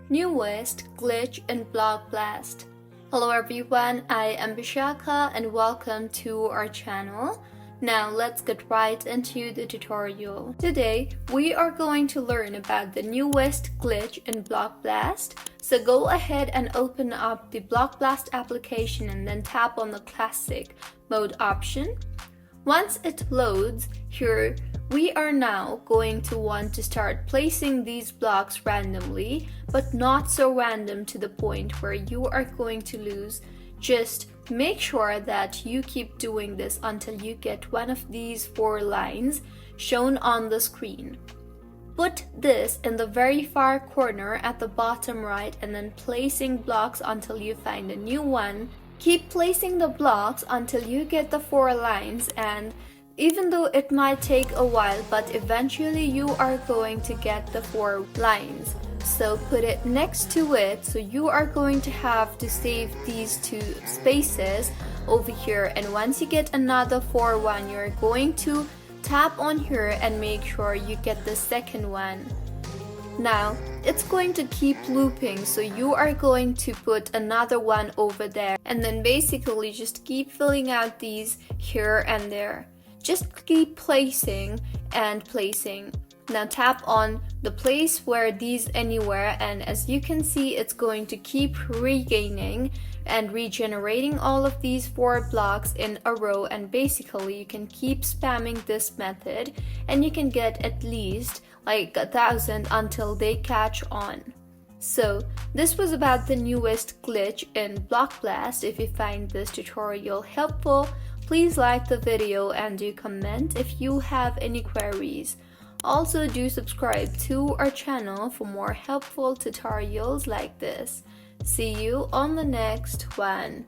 Newest glitch in Block Blast. Hello everyone, I am Vishaka and welcome to our channel. Now let's get right into the tutorial. Today we are going to learn about the newest glitch in Block Blast. So go ahead and open up the Block Blast application and then tap on the classic mode option. Once it loads, here we are now going to want to start placing these blocks randomly, but not so random to the point where you are going to lose. Just make sure that you keep doing this until you get one of these 4 lines shown on the screen. Put this in the very far corner at the bottom right and then placing blocks until you find a new one. Keep placing the blocks until you get the 4 lines, and even though it might take a while, but eventually you are going to get the 4 lines. So put it next to it, so you are going to have to save these 2 spaces over here, and once you get another 4 one, you're going to tap on here and make sure you get the second one. Now it's going to keep looping, so you are going to put another one over there and then basically just keep filling out these here and there. Just keep placing and placing. Now tap on the place where these anywhere, and as you can see, it's going to keep regaining and regenerating all of these 4 blocks in a row, and basically you can keep spamming this method and you can get at least like 1,000 until they catch on. So this was about the newest glitch in Block Blast. If you find this tutorial helpful, please like the video and do comment if you have any queries. Also do subscribe to our channel for more helpful tutorials like this. See you on the next one.